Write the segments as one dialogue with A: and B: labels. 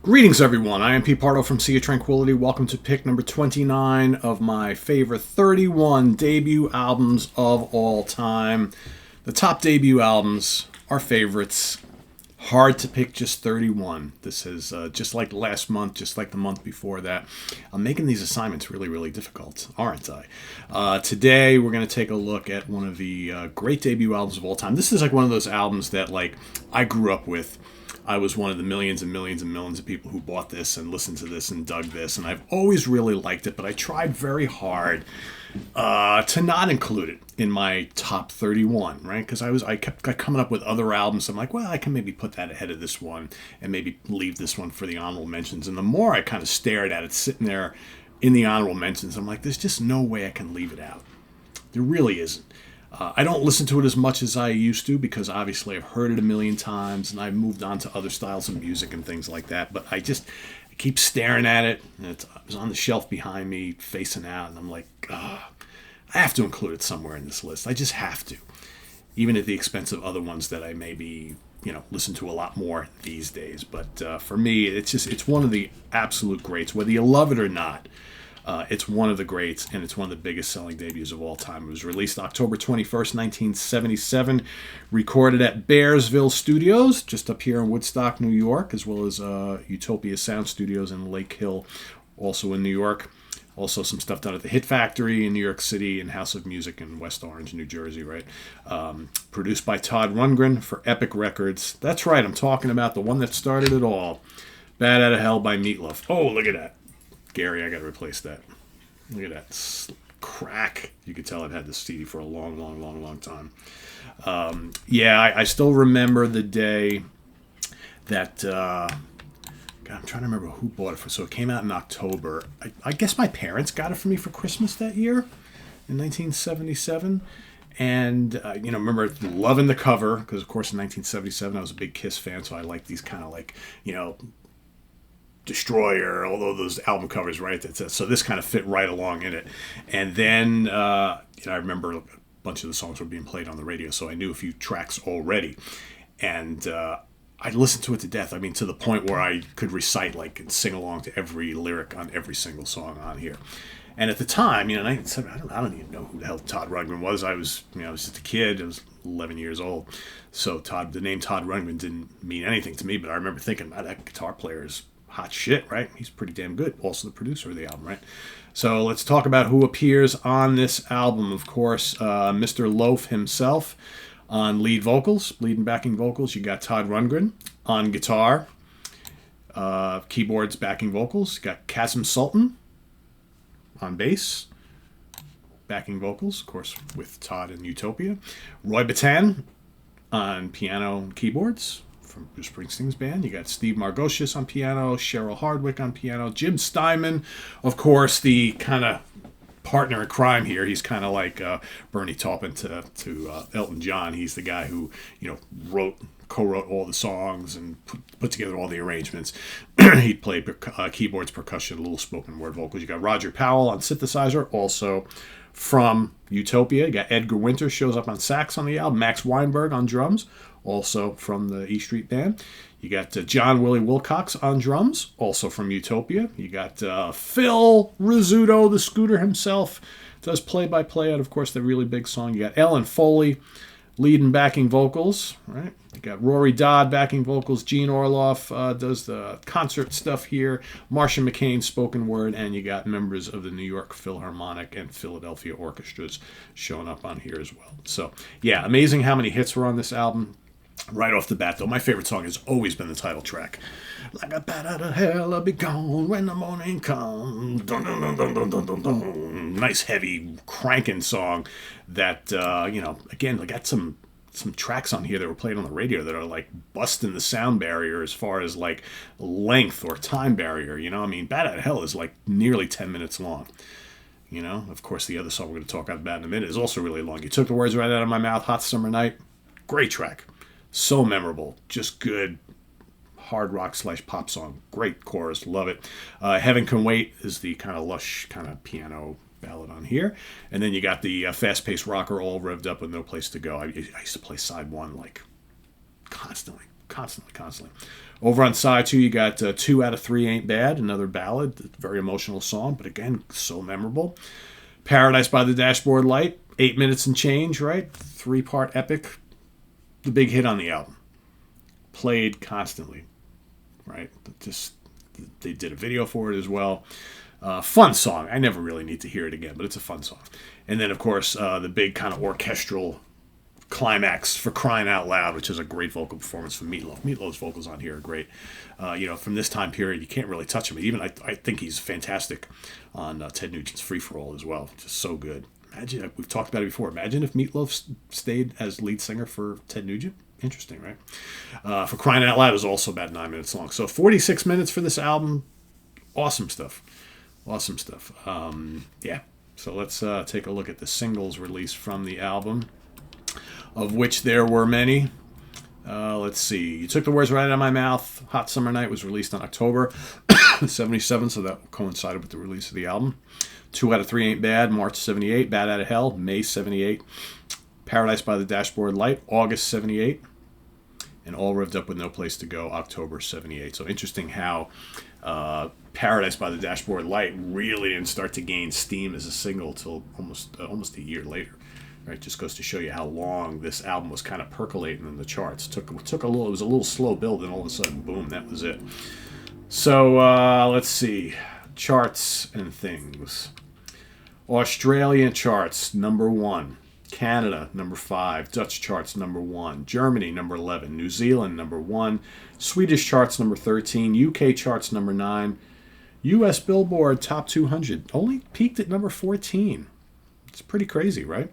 A: Greetings, everyone. I am Pete Pardo from Sea of Tranquility. Welcome to pick number 29 of my favorite 31 debut albums of all time. The top debut albums, our favorites. Hard to pick just 31. This is just like last month, just like the month before that. I'm making these assignments really, really difficult, aren't I? Today, we're going to take a look at one of the great debut albums of all time. This is like one of those albums that I grew up with. I was one of the millions and millions and millions of people who bought this and listened to this and dug this, and I've always really liked it, but I tried very hard to not include it in my top 31, right? Because I kept coming up with other albums. I'm like, well, I can maybe put that ahead of this one and maybe leave this one for the honorable mentions. And the more I kind of stared at it sitting there in the honorable mentions, I'm like, there's just no way I can leave it out. There really isn't. I don't listen to it as much as I used to because obviously I've heard it a million times and I've moved on to other styles of music and things like that. But I keep staring at it. And it was on the shelf behind me, facing out, and I'm like, I have to include it somewhere in this list. I just have to, even at the expense of other ones that I maybe listen to a lot more these days. But for me, it's one of the absolute greats, whether you love it or not. It's one of the greats, and it's one of the biggest selling debuts of all time. It was released October 21st, 1977, recorded at Bearsville Studios, just up here in Woodstock, New York, as well as Utopia Sound Studios in Lake Hill, also in New York. Also some stuff done at the Hit Factory in New York City and House of Music in West Orange, New Jersey, right? Produced by Todd Rundgren for Epic Records. That's right, I'm talking about the one that started it all. Bad Outta Hell by Meatloaf. Oh, look at that. Gary, I got to replace that. Look at that crack. You could tell I've had this CD for a long, long, long, long time. I still remember the day that... God, I'm trying to remember who bought it for. So it came out in October. I guess my parents got it for me for Christmas that year in 1977. And, remember loving the cover because, of course, in 1977 I was a big Kiss fan, so I liked these kind of Destroyer, although those album covers, right? So this kind of fit right along in it. And then, I remember a bunch of the songs were being played on the radio, so I knew a few tracks already. And I listened to it to death. I mean, to the point where I could recite, and sing along to every lyric on every single song on here. And at the time, I don't even know who the hell Todd Rundgren was. I was just a kid. I was 11 years old. So the name Todd Rundgren didn't mean anything to me, but I remember thinking, wow, that guitar player is hot shit, right? He's pretty damn good. Also the producer of the album, right? So let's talk about who appears on this album. Of course, Mr. Loaf himself on lead and backing vocals. You got Todd Rundgren on guitar, keyboards, backing vocals. You got Kasim Sultan on bass, backing vocals, of course, with Todd and Utopia. Roy Batan on piano and keyboards from Bruce Springsteen's band. You got Steve Margoshes on piano, Cheryl Hardwick on piano, Jim Steinman, of course, the kind of partner in crime here. He's kind of like Bernie Taupin to Elton John. He's the guy who co-wrote all the songs and put together all the arrangements. He played keyboards, percussion, a little spoken word vocals. You got Roger Powell on synthesizer, also from Utopia. You got Edgar Winter shows up on sax on the album. Max Weinberg on drums, also from the E Street Band. You got John Willie Wilcox on drums, also from Utopia. You got Phil Rizzuto, the Scooter himself, does play-by-play on, of course, the really big song. You got Ellen Foley, lead and backing vocals, right? You got Rory Dodd backing vocals. Gene Orloff does the concert stuff here. Marcia McCain spoken word, and you got members of the New York Philharmonic and Philadelphia orchestras showing up on here as well. So, yeah, amazing how many hits were on this album. Right off the bat, though, my favorite song has always been the title track. Like a bat out of hell, I'll be gone when the morning comes. Dun, dun, dun, dun, dun, dun, dun, dun. Nice, heavy, cranking song that, again, I got some tracks on here that were played on the radio that are busting the sound barrier as far as length or time barrier. Bat Out of Hell is nearly 10 minutes long. Of course, the other song we're going to talk about in a minute is also really long. You took the words right out of my mouth. Hot Summer Night, great track, so memorable, just good hard rock / pop song. Great chorus, love it. Heaven Can Wait is the kind of lush kind of piano ballad on here. And then you got the fast-paced rocker all revved up with No Place to Go. I used to play side one constantly. Over on side 2, you got 2 Out of 3 Ain't Bad, another ballad, very emotional song, but again, so memorable. Paradise by the Dashboard Light, 8 minutes and change, right? 3-part epic, the big hit on the album. Played constantly, right? Just they did a video for it as well. Fun song. I never really need to hear it again, but it's a fun song. And then, of course, the big kind of orchestral climax for Crying Out Loud, which is a great vocal performance from Meatloaf. Meatloaf's vocals on here are great. From this time period, you can't really touch him. Even I think he's fantastic on Ted Nugent's Free For All as well. Just so good. Imagine, we've talked about it before. Imagine if Meatloaf stayed as lead singer for Ted Nugent. Interesting, right? For Crying Out Loud is also about 9 minutes long. So 46 minutes for this album. Awesome stuff. Awesome stuff. Yeah. So let's take a look at the singles released from the album, of which there were many. Let's see. You Took the Words Right Out of My Mouth. Hot Summer Night was released in October 77, so that coincided with the release of the album. 2 Out of 3 Ain't Bad, March 78. Bad Out of Hell, May 78. Paradise by the Dashboard Light, August 78. And All Revved Up with No Place to Go, October 78. So interesting how Paradise by the Dashboard Light really didn't start to gain steam as a single till almost a year later. Right, just goes to show you how long this album was kind of percolating in the charts. It was a little slow build, and all of a sudden, boom, that was it. So let's see, charts and things. Australian charts, number 1. Canada, number 5. Dutch charts, number 1. Germany, number 11. New Zealand, number 1. Swedish charts, number 13. UK charts, number 9. US Billboard Top 200 only peaked at number 14. It's pretty crazy, right?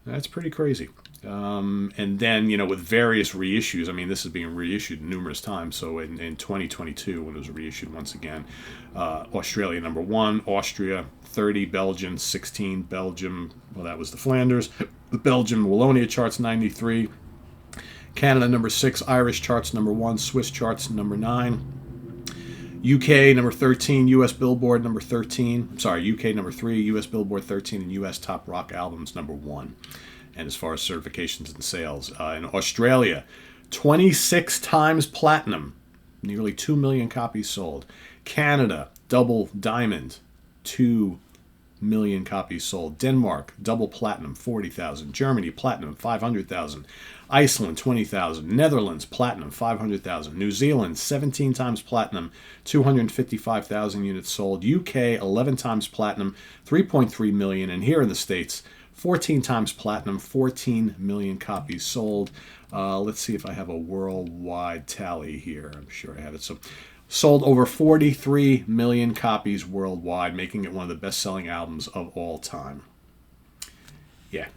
A: That's pretty crazy. And then, with various reissues, I mean, this is being reissued numerous times. So in 2022, when it was reissued once again, Australia number 1, Austria 30, Belgium 16, Belgium, well, that was the Flanders. The Belgium Wallonia charts 93, Canada number 6, Irish charts number 1, Swiss charts number 9. UK number 13, US Billboard number 13. UK number 3, US Billboard 13, and US Top Rock Albums number 1. And as far as certifications and sales, in Australia, 26 times platinum, nearly 2 million copies sold. Canada, double diamond, 2 million copies sold. Denmark, double platinum, 40,000. Germany, platinum, 500,000. Iceland, 20,000. Netherlands, platinum, 500,000. New Zealand, 17 times platinum, 255,000 units sold. UK, 11 times platinum, 3.3 million. And here in the States, 14 times platinum, 14 million copies sold. Let's see if I have a worldwide tally here. I'm sure I have it. So, sold over 43 million copies worldwide, making it one of the best-selling albums of all time. Yeah,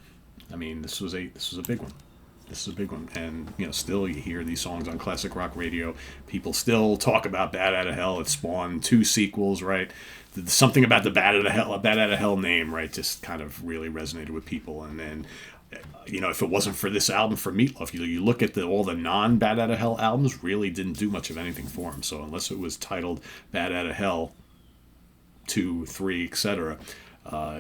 A: I mean, this was a big one. This is a big one, and still you hear these songs on classic rock radio. People still talk about Bad Out of Hell. It spawned 2 sequels, right? Something about the Bad Out of Hell name, right? Just kind of really resonated with people, and then. If it wasn't for this album for Meatloaf, you look at all the non-Bad Out of Hell albums, really didn't do much of anything for him. So unless it was titled Bad Out of Hell 2, 3, etc.,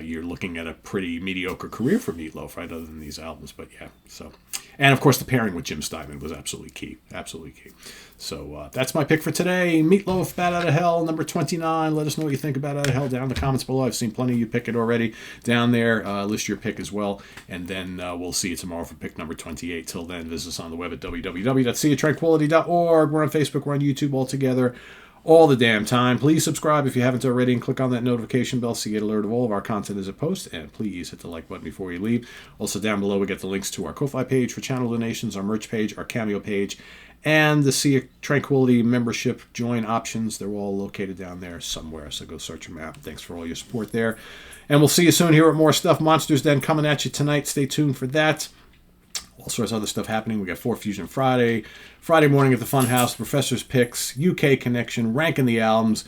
A: you're looking at a pretty mediocre career for Meatloaf, right, other than these albums. But yeah, so. And of course, the pairing with Jim Steinman was absolutely key. Absolutely key. So that's my pick for today. Meatloaf, Bad Out of Hell, number 29. Let us know what you think about Bad Out of Hell down in the comments below. I've seen plenty of you pick it already down there. List your pick as well. And then we'll see you tomorrow for pick number 28. Till then, visit us on the web at www.seeitranquility.org. We're on Facebook. We're on YouTube all together. All the damn time. Please subscribe if you haven't already and click on that notification bell so you get alert of all of our content as it posts. And please hit the like button before you leave. Also down below we get the links to our Ko-Fi page for channel donations, our merch page, our Cameo page, and the Sea of Tranquility membership join options. They're all located down there somewhere, so go search them out. Thanks for all your support there. And we'll see you soon here at More Stuff. Monsters Den coming at you tonight. Stay tuned for that. All sorts of other stuff happening. We got 4 Fusion Friday morning at the Funhouse, Professor's Picks, UK Connection, ranking the albums,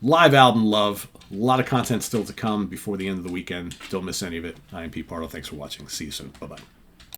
A: live album love. A lot of content still to come before the end of the weekend. Don't miss any of it. I am Pete Pardo. Thanks for watching. See you soon. Bye-bye.